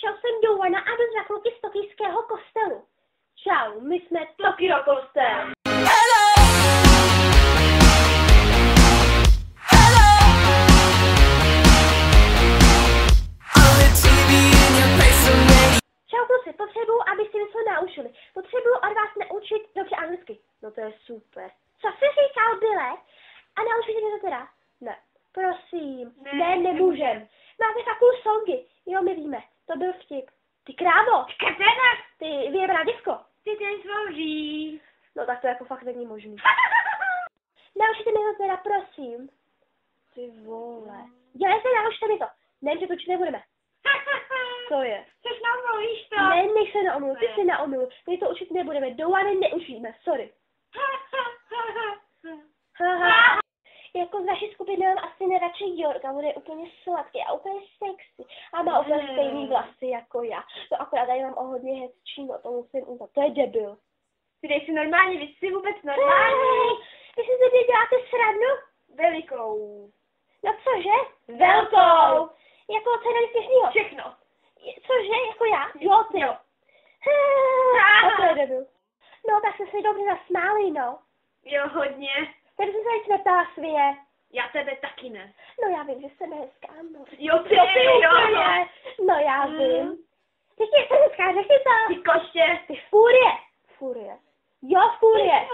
Čau, jsem Douana a jdu za kluky z tokijského kostelu. Čau, my jsme Tokyo Kostel. Čau kluci, potřebuju, abyste něco naučili. Potřebuju od vás naučit dobře anglicky. No to je super. Co jsi říkal, Byle? A naučíte mě to teda? Ne. Prosím. Ne, nemůžem. Máte fakt cool songy. Jo, my víme. To byl vtip. Ty krávo. Ty vyjebraná děvko. Ty ten slouží. No tak to jako fakt není možný. Naučíte mě to teda, prosím. Ty vole. Dělejte, naučte mi to. Ne, že to učit nebudeme. Co je? Což nám mluvíš to? Ne, nech se na omylu, ty se na omylu. My to učit nebudeme, Douany neučíme, sorry. Haha. Jako z naší skupiny mám asi nejradši Jorka, on je úplně sladký a úplně sexy. A má úplně stejný vlasy jako já. No akorát tady mám o hodně hezčí, no to musím uznat, to je debil. Ty nejsi normální, vy jsi vůbec normální. Vy si ze mě děláte srandu? Velikou. No cože? Velkou. Jako co je nejspěšnýho? Všechno. Cože? Jako já? Jo, ty. Jo. A to je debil. No tak se si dobře zasmáli, no. Jo, hodně. Takže jsem se nic neptala svě. Já tebe taky ne. No já vím, že jsem hezká, no. Jo, ty, jo. jo. No já vím. Ty jsi hezká, řekni to. Ty koště. Ty furie. Furie. Jo, furie.